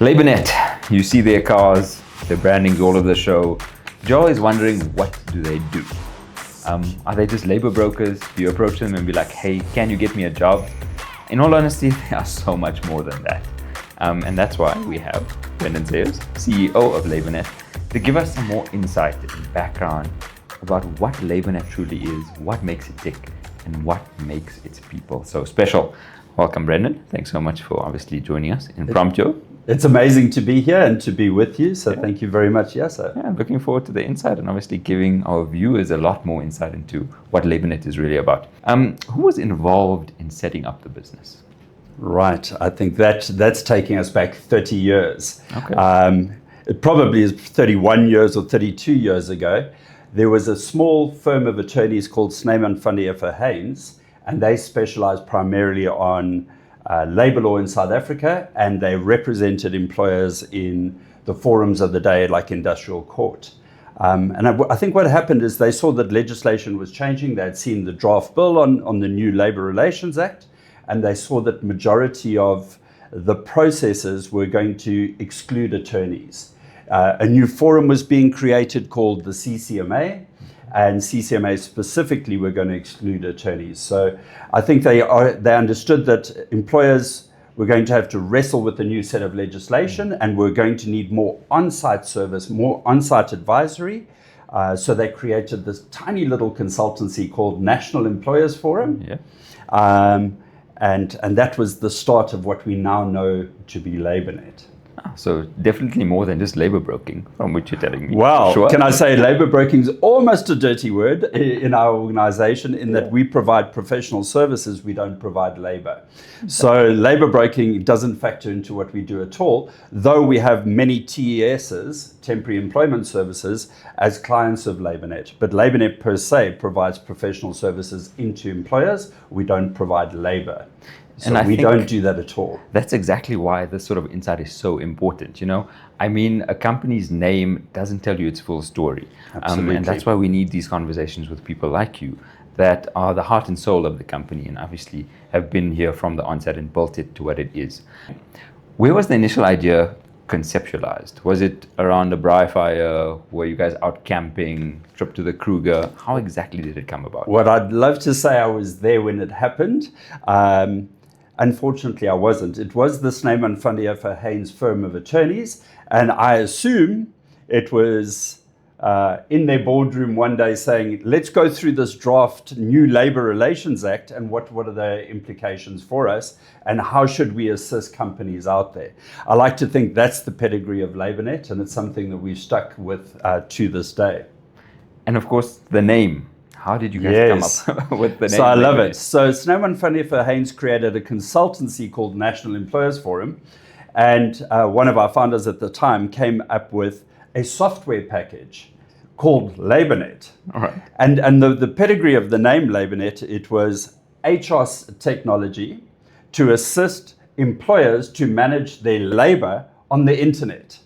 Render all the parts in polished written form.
Labournet, you see their cars, their branding's all over the show. You're always wondering, what do they do? Are they just labor brokers? Do you approach them and be like, hey, can you get me a job? In all honesty, they are so much more than that. And that's why we have Brendan Sayers, CEO of Labournet, to give us some more insight and background about what Labournet truly is, what makes it tick, and what makes its people so special. Welcome, Brendan. Thanks so much for obviously joining us impromptu. It's amazing to be here and to be with you, so thank you very much, Yasser. Yeah, looking forward to the insight and obviously giving our viewers a lot more insight into what Labournet is really about. Who was involved in setting up the business? Right, I think that's taking us back 30 years. Okay. It probably is 31 years or 32 years ago. There was a small firm of attorneys called Snyman van der Haynes, and they specialized primarily on labor law in South Africa, and they represented employers in the forums of the day, like industrial court. And I think what happened is they saw that legislation was changing. They had seen the draft bill on the new Labour Relations Act, and they saw that majority of the processes were going to exclude attorneys. A new forum was being created called the CCMA, and CCMA specifically were going to exclude attorneys. So I think they understood that employers were going to have to wrestle with the new set of legislation, and were going to need more on-site service, more on-site advisory. So they created this tiny little consultancy called National Employers Forum. Yeah. And that was the start of what we now know to be Labournet. So definitely more than just labor broking, from what you're telling me. Well, Sure. Can I say labor broking is almost a dirty word in our organization, in that we provide professional services, we don't provide labor. So labor broking doesn't factor into what we do at all, though we have many TESs, temporary employment services, as clients of Labournet. But Labournet per se provides professional services into employers. We don't provide labor. So we don't do that at all. That's exactly why this sort of insight is so important. You know, I mean, a company's name doesn't tell you its full story. Absolutely. And that's why we need these conversations with people like you that are the heart and soul of the company and obviously have been here from the onset and built it to what it is. Where was the initial idea conceptualized? Was it around a braai fire? Were you guys out camping, trip to the Kruger? How exactly did it come about? What I'd love to say, I was there when it happened. Unfortunately, I wasn't. It was the Snyman van der Haynes firm of attorneys, and I assume it was in their boardroom one day saying, let's go through this draft new Labour Relations Act and what are the implications for us and how should we assist companies out there. I like to think that's the pedigree of Labournet, and it's something that we've stuck with to this day. And of course, the name. How did you guys come up with the name? So I love it. So Snyman van der Haynes created a consultancy called National Employers Forum, and one of our founders at the time came up with a software package called Labournet. All right. And the pedigree of the name Labournet, it was HR technology to assist employers to manage their labor on the internet.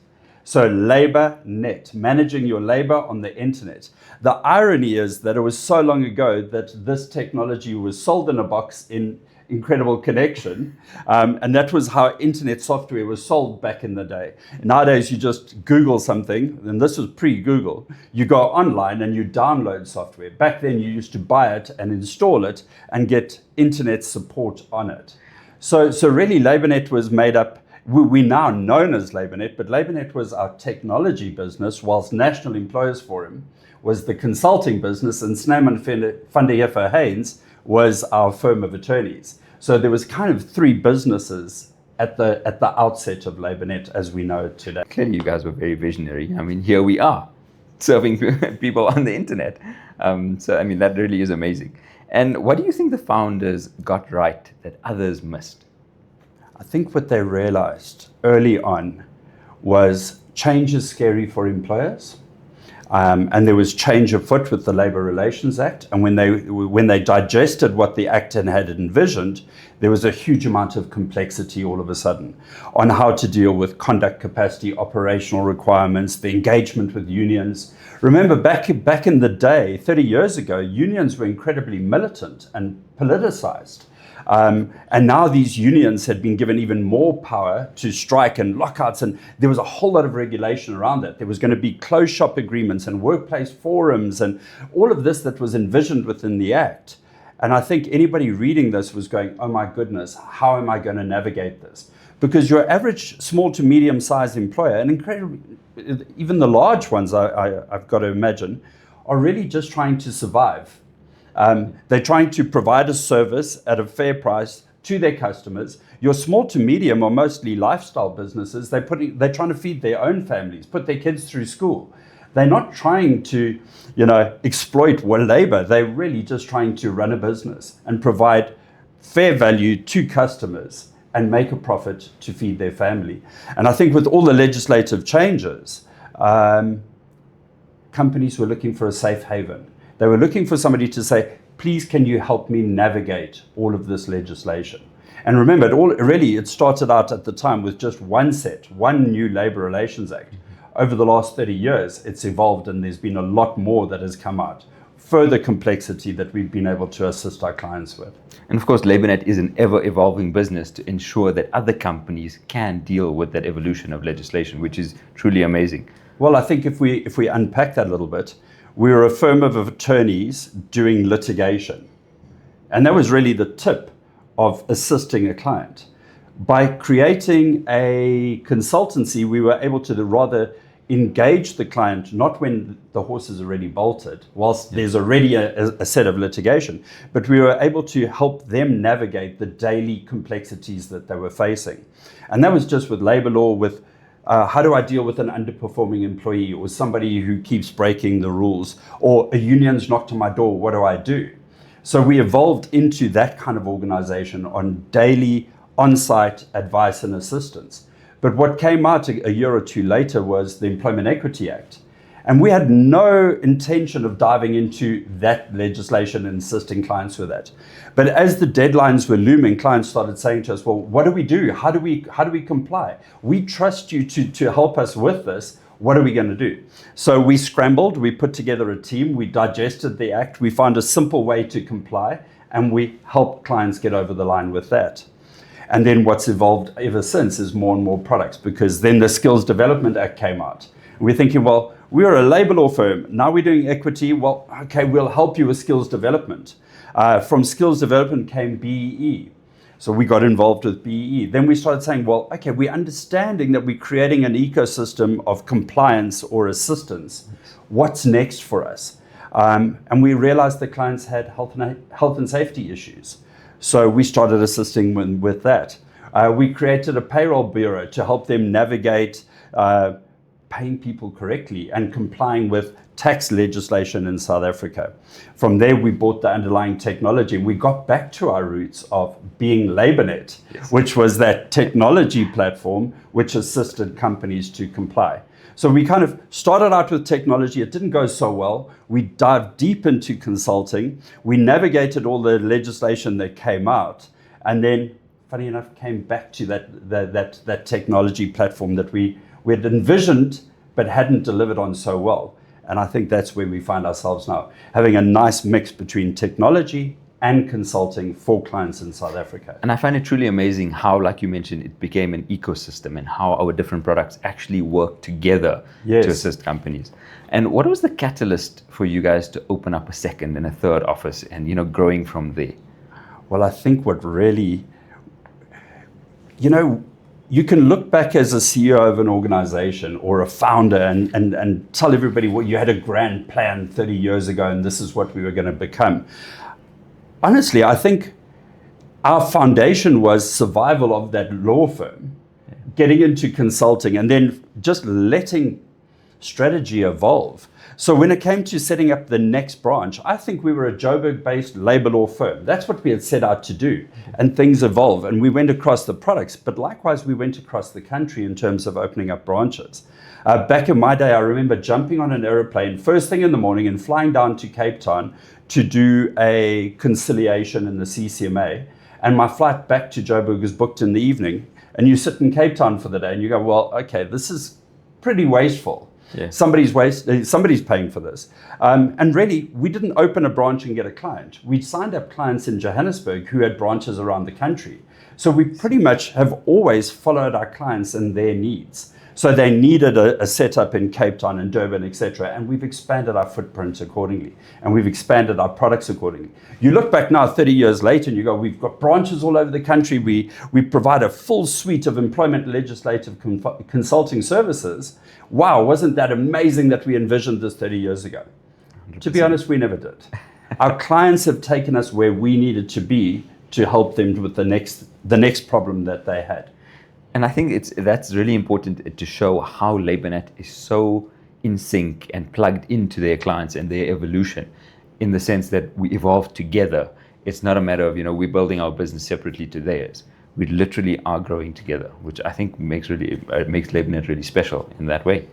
So Labournet, managing your labor on the internet. The irony is that it was so long ago that this technology was sold in a box in Incredible Connection, and that was how internet software was sold back in the day. Nowadays, you just Google something, and this was pre-Google. You go online and you download software. Back then, you used to buy it and install it and get internet support on it. So really, Labournet was made up. We're now known as Labournet, but Labournet was our technology business, whilst National Employers Forum was the consulting business, and Snyman van der Haynes was our firm of attorneys. So there was kind of three businesses at the outset of Labournet as we know it today. Clearly, you guys were very visionary. I mean, here we are, serving people on the internet. So, I mean, that really is amazing. And what do you think the founders got right that others missed? I think what they realized early on was change is scary for employers. And there was change afoot with the Labour Relations Act. And when they digested what the Act had envisioned, there was a huge amount of complexity all of a sudden on how to deal with conduct capacity, operational requirements, the engagement with unions. Remember, back in the day, 30 years ago, unions were incredibly militant and politicized. And now these unions had been given even more power to strike and lockouts, and there was a whole lot of regulation around that. There was going to be closed shop agreements and workplace forums and all of this that was envisioned within the Act. And I think anybody reading this was going, oh my goodness, how am I going to navigate this? Because your average small to medium-sized employer, and incredibly, even the large ones, I've got to imagine, are really just trying to survive. They're trying to provide a service at a fair price to their customers. Your small to medium are mostly lifestyle businesses. They're trying to feed their own families, put their kids through school. They're not trying to, exploit labor. They're really just trying to run a business and provide fair value to customers and make a profit to feed their family. And I think with all the legislative changes, companies were looking for a safe haven. They were looking for somebody to say, please, can you help me navigate all of this legislation? And remember, it started out at the time with just one new Labour Relations Act. Over the last 30 years, it's evolved and there's been a lot more that has come out. Further complexity that we've been able to assist our clients with. And of course, Labournet is an ever-evolving business to ensure that other companies can deal with that evolution of legislation, which is truly amazing. Well, I think if we unpack that a little bit, we were a firm of attorneys doing litigation. And that was really the tip of assisting a client. By creating a consultancy, we were able to rather engage the client, not when the horse is already bolted, whilst there's already a set of litigation, but we were able to help them navigate the daily complexities that they were facing. And that was just with labor law, with how do I deal with an underperforming employee or somebody who keeps breaking the rules, or a union's knocked on my door, what do I do? So we evolved into that kind of organization on daily on-site advice and assistance. But what came out a year or two later was the Employment Equity Act. And we had no intention of diving into that legislation and assisting clients with that. But as the deadlines were looming, clients started saying to us, well, what do we do? How do we comply? We trust you to help us with this. What are we going to do? So we scrambled, we put together a team, we digested the act, we found a simple way to comply, and we helped clients get over the line with that. And then what's evolved ever since is more and more products, because then the Skills Development Act came out. We're thinking, well, we're a labor law firm. Now we're doing equity. Well, okay, we'll help you with skills development. From skills development came BEE. So we got involved with BEE. Then we started saying, well, okay, we're understanding that we're creating an ecosystem of compliance or assistance. What's next for us? And we realized that clients had health and safety issues. So we started assisting with that. We created a payroll bureau to help them navigate paying people correctly and complying with tax legislation in South Africa. From there, we bought the underlying technology. We got back to our roots of being Labournet, yes, which was that technology platform which assisted companies to comply. So we kind of started out with technology. It didn't go so well. We dived deep into consulting. We navigated all the legislation that came out. And then, funny enough, came back to that technology platform that we had envisioned but hadn't delivered on so well. And I think that's where we find ourselves now, having a nice mix between technology and consulting for clients in South Africa. And I find it truly amazing how, like you mentioned, it became an ecosystem and how our different products actually work together, yes, to assist companies. And what was the catalyst for you guys to open up a second and a third office and, growing from there? Well, I think what really, you can look back as a CEO of an organization or a founder and tell everybody, well, you had a grand plan 30 years ago and this is what we were going to become. Honestly, I think our foundation was survival of that law firm, getting into consulting, and then just letting strategy evolve. So when it came to setting up the next branch, I think we were a Joburg-based labor law firm. That's what we had set out to do. And things evolve. And we went across the products, but likewise, we went across the country in terms of opening up branches. Back in my day, I remember jumping on an aeroplane first thing in the morning and flying down to Cape Town to do a conciliation in the CCMA. And my flight back to Joburg was booked in the evening. And you sit in Cape Town for the day and you go, well, okay, this is pretty wasteful. Yeah. Somebody's paying for this. And really, we didn't open a branch and get a client. We signed up clients in Johannesburg who had branches around the country. So we pretty much have always followed our clients and their needs. So they needed a setup in Cape Town and Durban, etc. And we've expanded our footprint accordingly. And we've expanded our products accordingly. You look back now 30 years later and you go, we've got branches all over the country. We provide a full suite of employment legislative consulting services. Wow, wasn't that amazing that we envisioned this 30 years ago? 100%. To be honest, we never did. Our clients have taken us where we needed to be to help them with the next problem that they had. And I think that's really important to show how Labournet is so in sync and plugged into their clients and their evolution, in the sense that we evolve together. It's not a matter of, we're building our business separately to theirs. We literally are growing together, which I think makes Labournet really special in that way.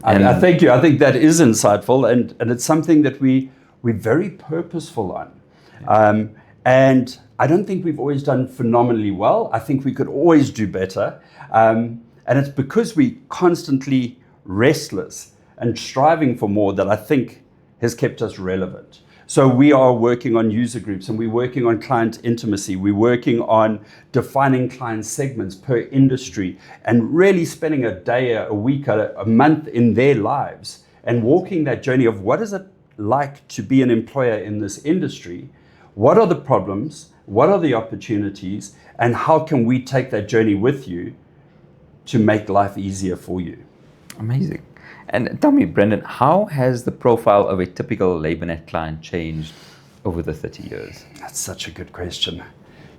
And I thank you. I think that is insightful, and it's something that we're very purposeful on. And I don't think we've always done phenomenally well. I think we could always do better. And it's because we're constantly restless and striving for more that I think has kept us relevant. So we are working on user groups, and we're working on client intimacy. We're working on defining client segments per industry and really spending a day, a week, a month in their lives and walking that journey of what is it like to be an employer in this industry? What are the problems? What are the opportunities? And how can we take that journey with you to make life easier for you? Amazing. And tell me, Brendan, how has the profile of a typical Labournet client changed over the 30 years? That's such a good question.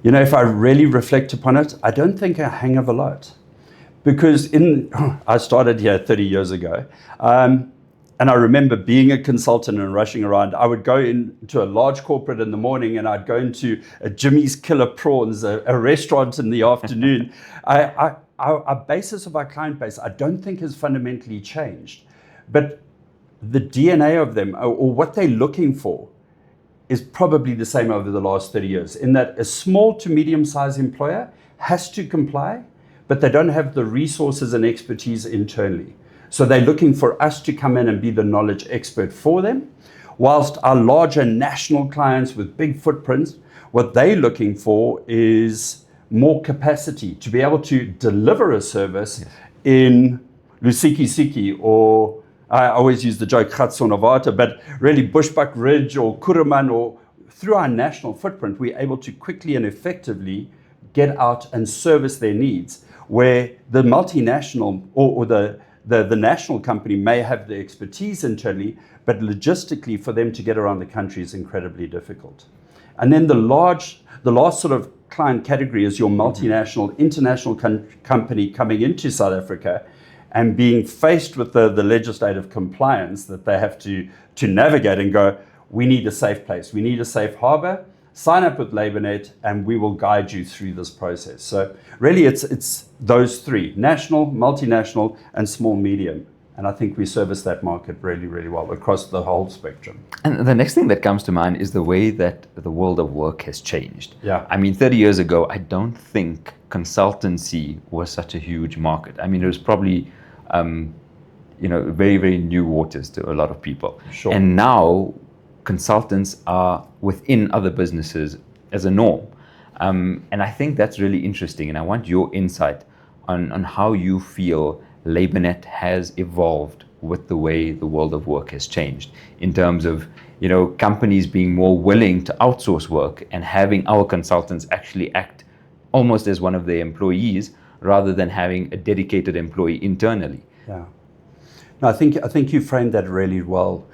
If I really reflect upon it, I don't think I hang of a lot. Because I started here 30 years ago. And I remember being a consultant and rushing around. I would go into a large corporate in the morning, and I'd go into a Jimmy's Killer Prawns, a restaurant in the afternoon. Our basis of our client base, I don't think has fundamentally changed. But the DNA of them, or what they're looking for, is probably the same over the last 30 years, in that a small to medium-sized employer has to comply, but they don't have the resources and expertise internally. So they're looking for us to come in and be the knowledge expert for them, whilst our larger national clients with big footprints, what they're looking for is more capacity to be able to deliver a service in Lusikisiki, or I always use the joke Gatsonavata, but really Bushbuck Ridge or Kuruman, or through our national footprint, we're able to quickly and effectively get out and service their needs, where the multinational or the national company may have the expertise internally, but logistically for them to get around the country is incredibly difficult. And then the last sort of client category is your multinational, international company coming into South Africa and being faced with the legislative compliance that they have to navigate and go, we need a safe place, we need a safe harbor, sign up with Labournet and we will guide you through this process. So really it's those three: national, multinational, and small medium. And I think we service that market really, really well across the whole spectrum. And the next thing that comes to mind is the way that the world of work has changed. Yeah. I mean, 30 years ago, I don't think consultancy was such a huge market. I mean, it was probably, very, very new waters to a lot of people. Sure. And now consultants are within other businesses as a norm. And I think that's really interesting. And I want your insight on how you feel Labournet has evolved with the way the world of work has changed, in terms of, companies being more willing to outsource work and having our consultants actually act almost as one of their employees rather than having a dedicated employee internally. Yeah. No, I think you framed that really well.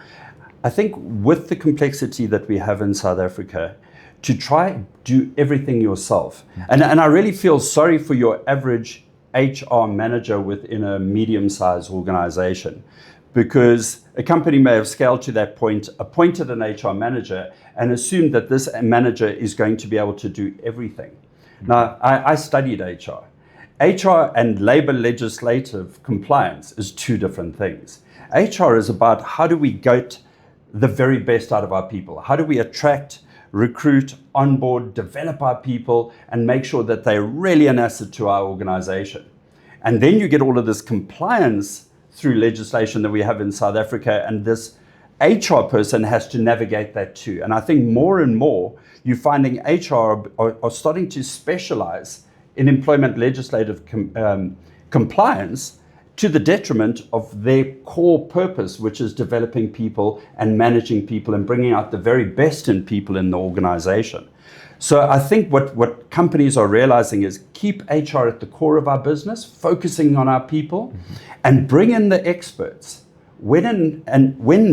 I think with the complexity that we have in South Africa, to try do everything yourself, and I really feel sorry for your average HR manager within a medium-sized organization, because a company may have scaled to that point, appointed an HR manager, and assumed that this manager is going to be able to do everything. Now, I studied HR. HR and labor legislative compliance is two different things. HR is about how do we get the very best out of our people? How do we attract, recruit, onboard, develop our people, and make sure that they're really an asset to our organization? And then you get all of this compliance through legislation that we have in South Africa, and this HR person has to navigate that too. And I think more and more you're finding HR are starting to specialize in employment legislative compliance to the detriment of their core purpose, which is developing people and managing people and bringing out the very best in people in the organization. So I think what companies are realizing is keep HR at the core of our business, focusing on our people, and bring in the experts when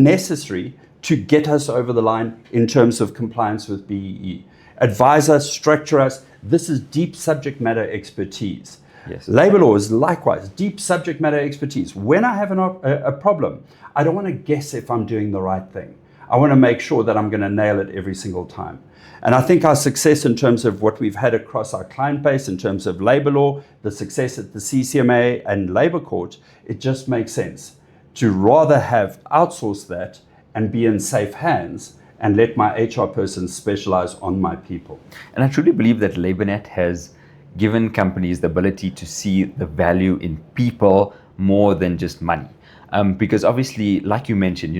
necessary to get us over the line in terms of compliance with BEE. Advise us, structure us. This is deep subject matter expertise. Yes. Labor law is likewise deep subject matter expertise. When I have a problem, I don't want to guess if I'm doing the right thing. I want to make sure that I'm going to nail it every single time. And I think our success in terms of what we've had across our client base, in terms of labor law, the success at the CCMA and Labor Court, it just makes sense to rather have outsourced that and be in safe hands and let my HR person specialize on my people. And I truly believe that Labournet has given companies the ability to see the value in people more than just money. Because obviously, like you mentioned,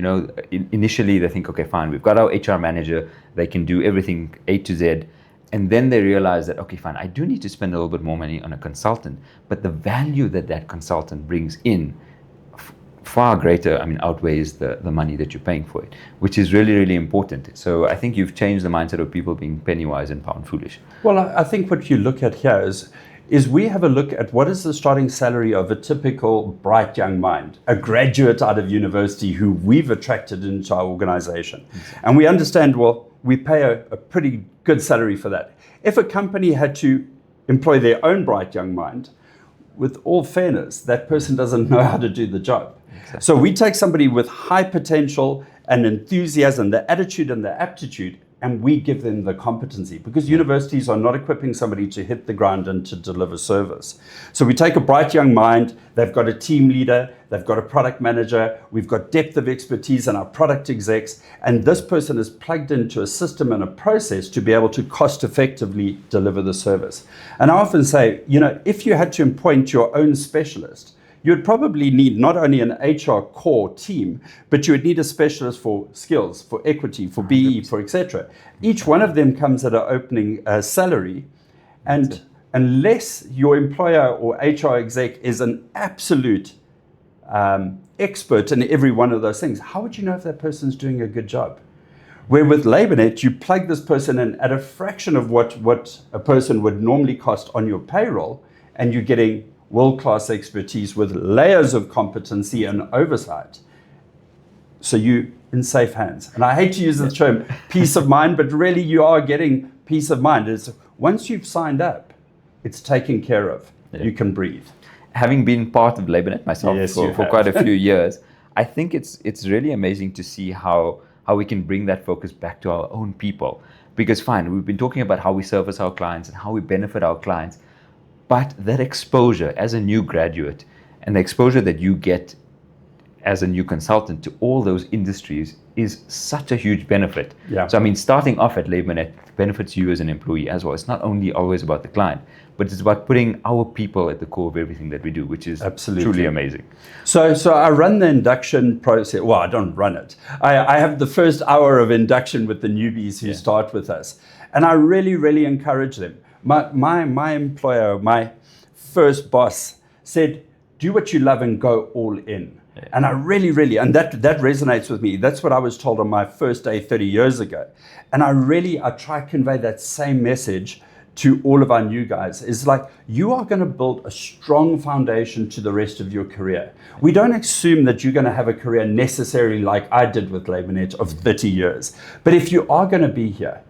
initially they think, okay, fine, we've got our HR manager, they can do everything A to Z. And then they realize that, okay, fine, I do need to spend a little bit more money on a consultant, but the value that consultant brings in far greater, outweighs the money that you're paying for it, which is really, really important. So I think you've changed the mindset of people being penny wise and pound foolish. Well, I think what you look at here is we have a look at what is the starting salary of a typical bright young mind, a graduate out of university who we've attracted into our organization. Exactly. And we understand, well, we pay a pretty good salary for that. If a company had to employ their own bright young mind, with all fairness, that person doesn't know how to do the job. Exactly. So we take somebody with high potential and enthusiasm, the attitude and the aptitude, and we give them the competency, because universities are not equipping somebody to hit the ground and to deliver service. So we take a bright young mind, they've got a team leader, they've got a product manager, we've got depth of expertise in our product execs, and this person is plugged into a system and a process to be able to cost effectively deliver the service. And I often say, if you had to appoint your own specialist, you'd probably need not only an HR core team, but you would need a specialist for skills, for equity, for BE, for etc. Each one of them comes at an opening salary, and unless your employer or HR exec is an absolute expert in every one of those things, how would you know if that person's doing a good job? Where with Labournet, you plug this person in at a fraction of what a person would normally cost on your payroll, and you're getting world-class expertise with layers of competency and oversight. So you're in safe hands. And I hate to use the term peace of mind, but really you are getting peace of mind. It's once you've signed up, it's taken care of. Yeah. You can breathe. Having been part of Labournet myself for quite a few years, I think it's really amazing to see how we can bring that focus back to our own people. Because fine, we've been talking about how we service our clients and how we benefit our clients. But that exposure as a new graduate and the exposure that you get as a new consultant to all those industries is such a huge benefit. Yeah. So, starting off at Labournet benefits you as an employee as well. It's not only always about the client, but it's about putting our people at the core of everything that we do, which is absolutely truly amazing. So I run the induction process. Well, I don't run it. I have the first hour of induction with the newbies who start with us. And I really, really encourage them. My employer, my first boss said, do what you love and go all in. Yeah. And I really, and that resonates with me. That's what I was told on my first day 30 years ago. And I try to convey that same message to all of our new guys. It's like, you are going to build a strong foundation to the rest of your career. We don't assume that you're going to have a career necessarily like I did with Labournet of 30 years. But if you are going to be here,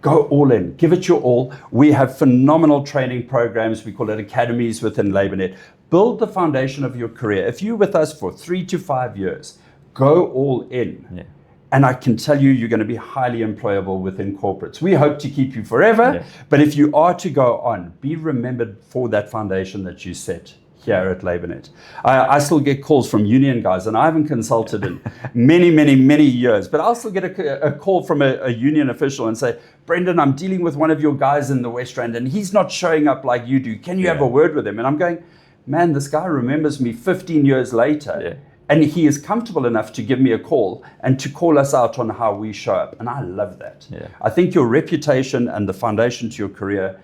go all in, give it your all. We have phenomenal training programs. We call it academies within Labournet. Build the foundation of your career. If you're with us for 3 to 5 years, go all in. Yeah. And I can tell you, you're going to be highly employable within corporates. We hope to keep you forever, but if you are to go on, be remembered for that foundation that you set here at Labournet. I still get calls from union guys, and I haven't consulted in many years, but I'll still get a call from a union official and say, Brendan, I'm dealing with one of your guys in the West Rand, and he's not showing up like you do. Can you have a word with him? And I'm going, man, this guy remembers me 15 years later. Yeah. And he is comfortable enough to give me a call and to call us out on how we show up. And I love that. Yeah. I think your reputation and the foundation to your career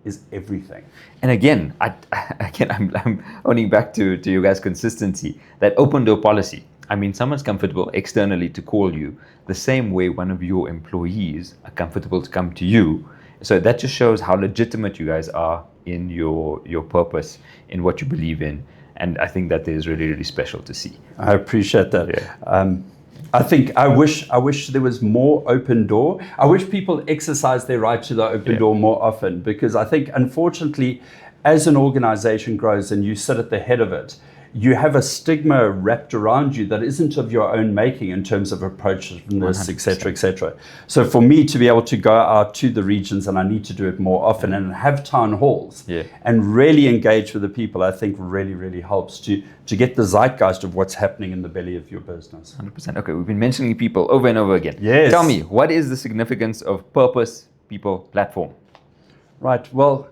is everything. And again, I'm owning back to you guys' consistency, that open door policy. I mean, someone's comfortable externally to call you the same way one of your employees are comfortable to come to you. So that just shows how legitimate you guys are in your purpose, in what you believe in. And I think that is really, really special to see. I appreciate that. Yeah. I wish there was more open door. I wish people exercise their right to the open door more often, because I think, unfortunately, as an organization grows and you sit at the head of it, you have a stigma wrapped around you that isn't of your own making in terms of approachability, et cetera, et cetera. So for me to be able to go out to the regions, and I need to do it more often, and have town halls and really engage with the people, I think really, really helps to get the zeitgeist of what's happening in the belly of your business. 100%. Okay, we've been mentioning people over and over again. Yes. Tell me, what is the significance of Purpose People Platform? Right. Well,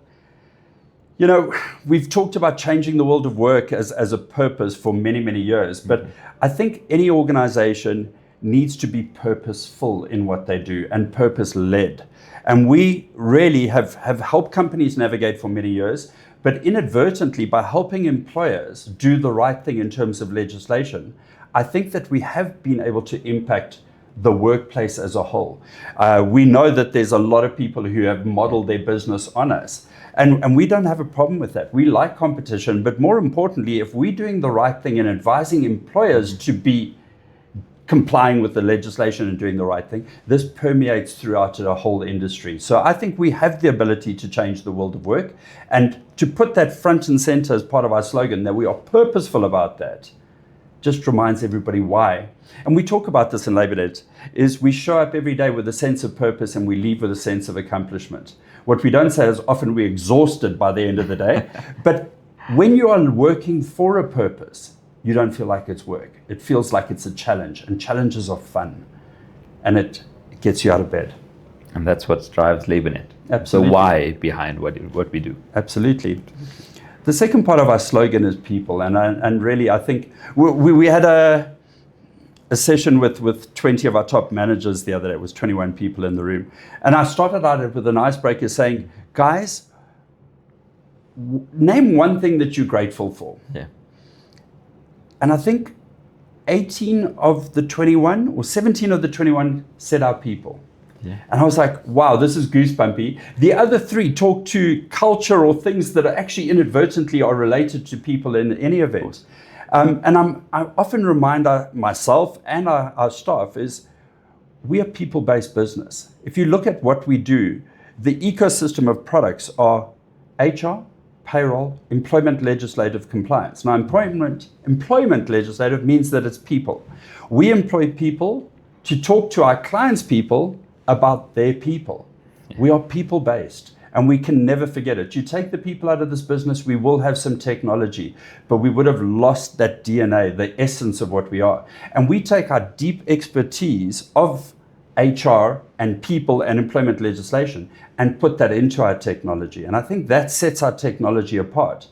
you know, we've talked about changing the world of work as a purpose for many, many years, but I think any organization needs to be purposeful in what they do and purpose-led. And we really have helped companies navigate for many years, but inadvertently, by helping employers do the right thing in terms of legislation, I think that we have been able to impact the workplace as a whole. We know that there's a lot of people who have modeled their business on us. And we don't have a problem with that. We like competition, but more importantly, if we're doing the right thing and advising employers to be complying with the legislation and doing the right thing, this permeates throughout the whole industry. So I think we have the ability to change the world of work, and to put that front and center as part of our slogan, that we are purposeful about that, just reminds everybody why. And we talk about this in Labournet, is we show up every day with a sense of purpose and we leave with a sense of accomplishment. What we don't say is often we're exhausted by the end of the day, but when you are working for a purpose, you don't feel like it's work. It feels like it's a challenge, and challenges are fun, and it gets you out of bed. And that's what drives Labournet. Absolutely. The why behind what we do. Absolutely. The second part of our slogan is people, and really I think we had a session with 20 of our top managers the other day. It was 21 people in the room. And I started out with an icebreaker saying, guys, name one thing that you're grateful for. Yeah. And I think 18 of the 21 or 17 of the 21 said our people. Yeah. And I was like, wow, this is goosebumpy. The other 3 talk to culture or things that are actually inadvertently are related to people in any event. And I often remind myself and our staff is we are people-based business. If you look at what we do, the ecosystem of products are HR, payroll, employment legislative compliance. Now, employment legislative means that it's people. We employ people to talk to our clients' people about their people. Yeah. We are people-based. And we can never forget it. You take the people out of this business, we will have some technology, but we would have lost that DNA, the essence of what we are. And we take our deep expertise of HR and people and employment legislation and put that into our technology. And I think that sets our technology apart,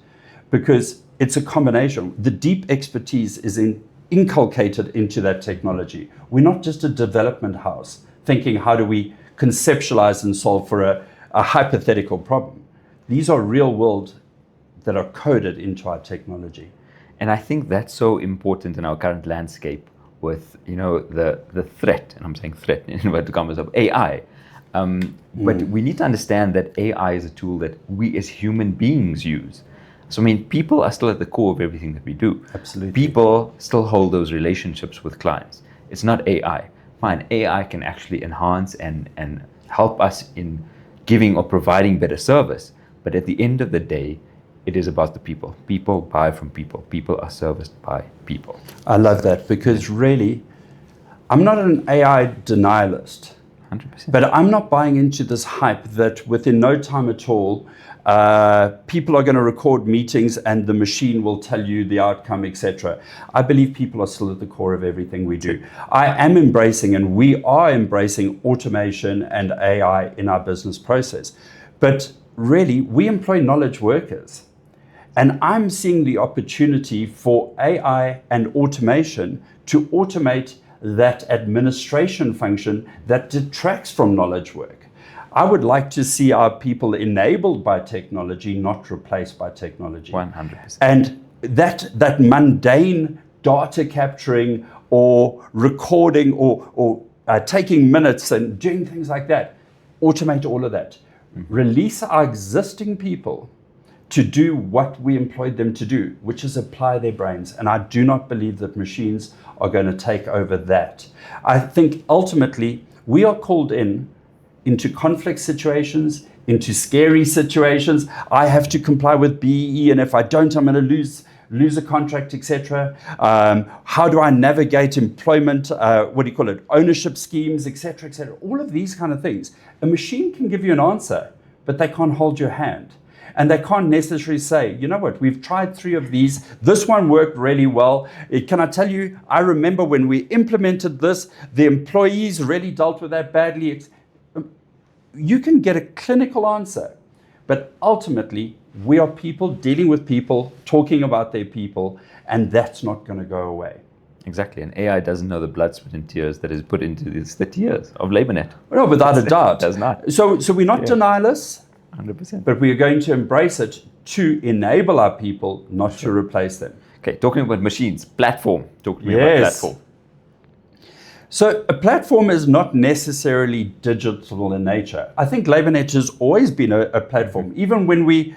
because it's a combination. The deep expertise is inculcated into that technology. We're not just a development house thinking, how do we conceptualize and solve for a hypothetical problem. These are real world that are coded into our technology. And I think that's so important in our current landscape with, the threat, and I'm saying threat in inverted commas, of AI. But we need to understand that AI is a tool that we as human beings use. So, I mean, people are still at the core of everything that we do. Absolutely. People still hold those relationships with clients. It's not AI. Fine, AI can actually enhance and help us in giving or providing better service. But at the end of the day, it is about the people. People buy from people. People are serviced by people. I love that, because really, I'm not an AI denialist. 100%. But I'm not buying into this hype that within no time at all, people are going to record meetings and the machine will tell you the outcome, etc. I believe people are still at the core of everything we do. I am embracing, and we are embracing, automation and AI in our business process. But really, we employ knowledge workers. And I'm seeing the opportunity for AI and automation to automate that administration function that detracts from knowledge work. I would like to see our people enabled by technology, not replaced by technology. 100%. And that mundane data capturing or recording or taking minutes and doing things like that, automate all of that. Release our existing people to do what we employed them to do, which is apply their brains. And I do not believe that machines are going to take over that. I think ultimately we are called into conflict situations, into scary situations. I have to comply with BEE, and if I don't, I'm going to lose a contract, etc. How do I navigate employment, ownership schemes, etc., etc. All of these kind of things. A machine can give you an answer, but they can't hold your hand. And they can't necessarily say, you know what, we've tried 3 of these. This one worked really well. Can I tell you, I remember when we implemented this, the employees really dealt with that badly. You can get a clinical answer, but ultimately, we are people dealing with people, talking about their people, and that's not going to go away. Exactly, and AI doesn't know the blood, sweat, and tears that is put into these 30 years of Labournet. No, without a doubt. It does not. So we're not denialists, 100%. but we are going to embrace it to enable our people, not to replace them. Okay, talking about machines, platform. Talk to me about platform. So a platform is not necessarily digital in nature. I think Labournet has always been a platform. Even when we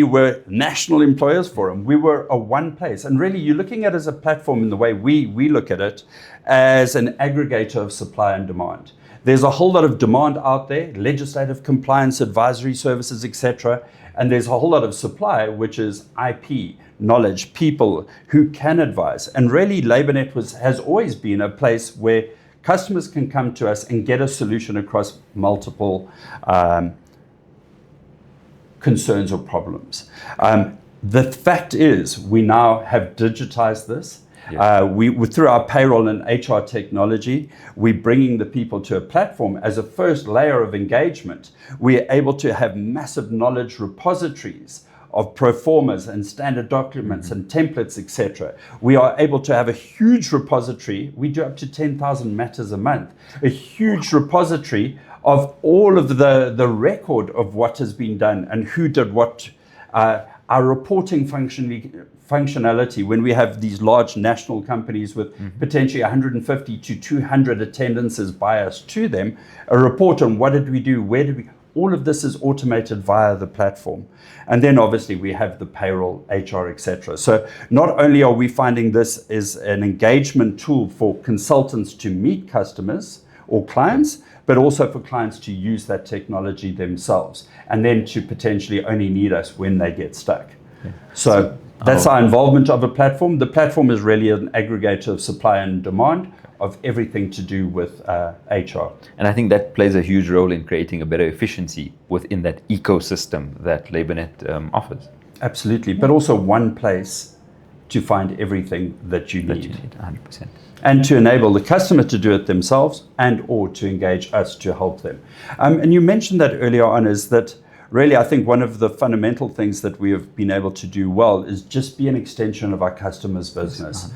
were National Employers Forum, we were a one place. And really, you're looking at it as a platform in the way we look at it as an aggregator of supply and demand. There's a whole lot of demand out there, legislative compliance, advisory services, etc. And there's a whole lot of supply, which is IP, knowledge, people who can advise. And really, Labournet has always been a place where customers can come to us and get a solution across multiple concerns or problems. The fact is, we now have digitized this. Through our payroll and HR technology, we're bringing the people to a platform as a first layer of engagement. We're able to have massive knowledge repositories of pro formas and standard documents and templates, etc. We are able to have a huge repository. We do up to 10,000 matters a month. A huge repository of all of the record of what has been done and who did what. Our reporting functionality, when we have these large national companies with potentially 150 to 200 attendances biased to them, a report on what did we do, where did we, all of this is automated via the platform. And then obviously we have the payroll, HR, etc. So not only are we finding this as an engagement tool for consultants to meet customers or clients, but also for clients to use that technology themselves and then to potentially only need us when they get stuck. So that's our involvement of a platform. The platform is really an aggregator of supply and demand of everything to do with HR. And I think that plays a huge role in creating a better efficiency within that ecosystem that Labournet offers. Absolutely, but also one place to find everything that you need. 100%. And to enable the customer to do it themselves and or to engage us to help them. And you mentioned that earlier on, is that really I think one of the fundamental things that we have been able to do well is just be an extension of our customer's business.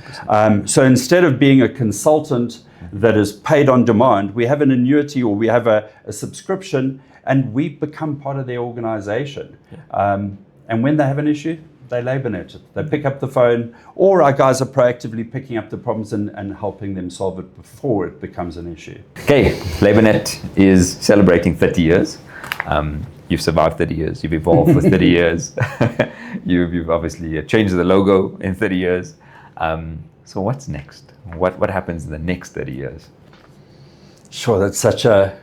So instead of being a consultant that is paid on demand, we have an annuity or we have a subscription and we become part of their organization. And when they have an issue, they Labournet it. They pick up the phone, or our guys are proactively picking up the problems and helping them solve it before it becomes an issue. Okay, Labournet is celebrating 30 years. You've survived 30 years. You've evolved for 30 years. You've obviously changed the logo in 30 years. So what's next? What happens in the next 30 years? Sure, that's such a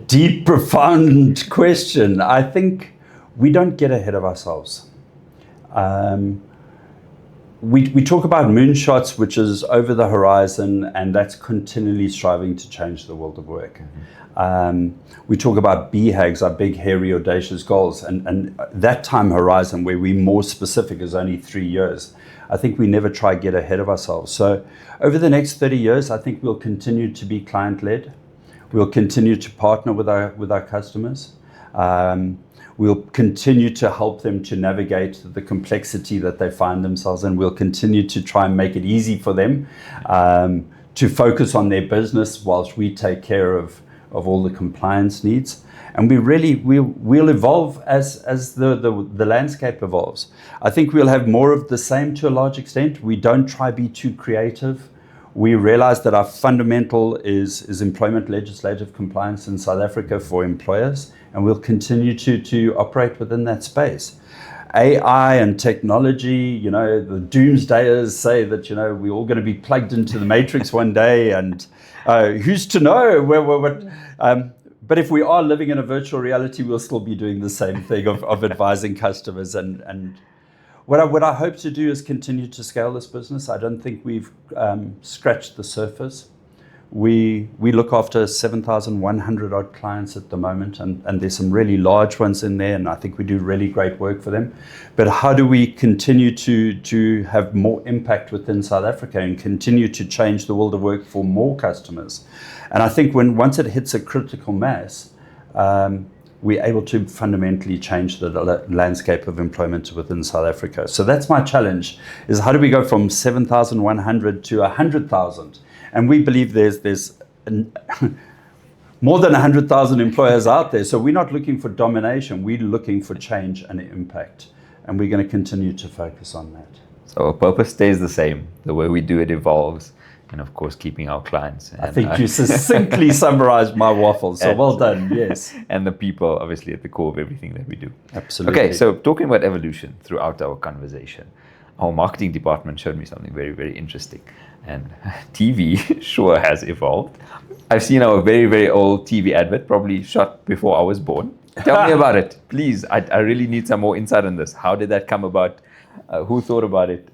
deep, profound question. I think we don't get ahead of ourselves. We talk about moonshots, which is over the horizon, and that's continually striving to change the world of work. We talk about BHAGs, our big, hairy, audacious goals, and that time horizon where we're more specific is only 3 years. I think we never try to get ahead of ourselves. So over the next 30 years, I think we'll continue to be client-led. We'll continue to partner with our customers. We'll continue to help them to navigate the complexity that they find themselves in. We'll continue to try and make it easy for them to focus on their business whilst we take care of all the compliance needs. And we'll evolve as the landscape evolves. I think we'll have more of the same to a large extent. We don't try to be too creative. We realize that our fundamental is employment legislative compliance in South Africa for employers, and we'll continue to operate within that space. AI and technology, the doomsdayers say that, we're all going to be plugged into the matrix one day, and who's to know? But if we are living in a virtual reality, we'll still be doing the same thing of advising customers. And what I hope to do is continue to scale this business. I don't think we've scratched the surface. We look after 7,100 odd clients at the moment, and there's some really large ones in there, and I think we do really great work for them. But how do we continue to have more impact within South Africa and continue to change the world of work for more customers? And I think once it hits a critical mass, we're able to fundamentally change the landscape of employment within South Africa. So that's my challenge, is how do we go from 7,100 to 100,000? And we believe there's more than 100,000 employers out there. So we're not looking for domination. We're looking for change and impact. And we're going to continue to focus on that. So our purpose stays the same. The way we do it evolves. And of course, keeping our clients. I think you succinctly summarized my waffle. So well done. Yes. And the people, obviously, at the core of everything that we do. Absolutely. Okay, so talking about evolution throughout our conversation, our marketing department showed me something very, very interesting. And TV sure has evolved. I've seen our very, very old TV advert, probably shot before I was born. Tell me about it, please. I really need some more insight on this. How did that come about? Who thought about it?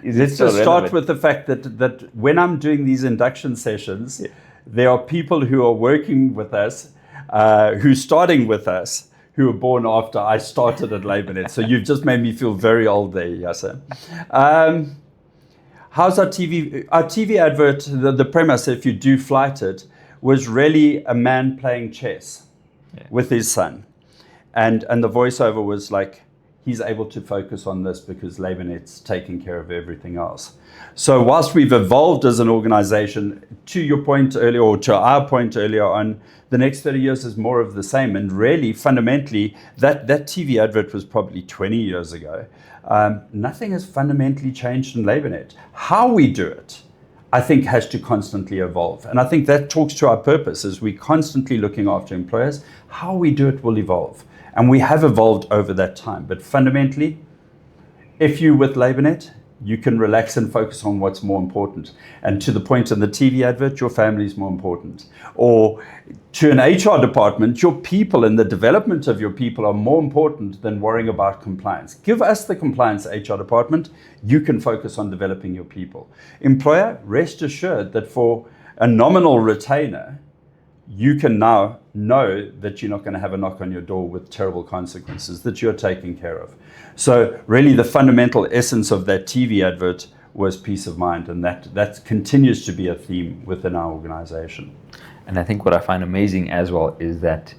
Let's just start with the fact that when I'm doing these induction sessions, there are people who are working with us, who's starting with us, who were born after I started at Labournet. So you've just made me feel very old there, Yasser. How's our TV? Our TV advert, the premise, if you do flight it, was really a man playing chess with his son. And the voiceover was like, he's able to focus on this because Labournet's taking care of everything else. So whilst we've evolved as an organization, to your point earlier, or to our point earlier on, the next 30 years is more of the same. And really, fundamentally, that TV advert was probably 20 years ago. Nothing has fundamentally changed in Labournet. How we do it, I think, has to constantly evolve. And I think that talks to our purpose, is we're constantly looking after employers. How we do it will evolve. And we have evolved over that time. But fundamentally, if you're with Labournet, you can relax and focus on what's more important. And to the point in the TV advert, your family is more important. Or to an HR department, your people and the development of your people are more important than worrying about compliance. Give us the compliance HR department. You can focus on developing your people. Employer, rest assured that for a nominal retainer, you can now know that you're not going to have a knock on your door with terrible consequences, that you're taken care of. So really the fundamental essence of that TV advert was peace of mind, and that continues to be a theme within our organization. And I think what I find amazing as well is that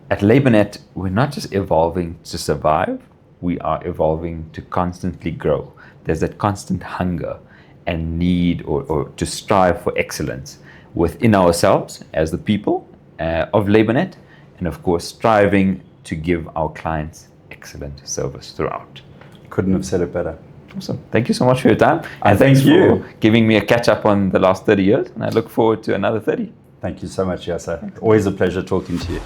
at Labournet, we're not just evolving to survive, we are evolving to constantly grow. There's that constant hunger and need or to strive for excellence within ourselves as the people of Labournet, and of course striving to give our clients excellent service throughout. Couldn't have said it better. Awesome. Thank you so much for your time. And thank thanks you for giving me a catch up on the last 30 years. And I look forward to another 30. Thank you so much, Yasser. Always a pleasure talking to you.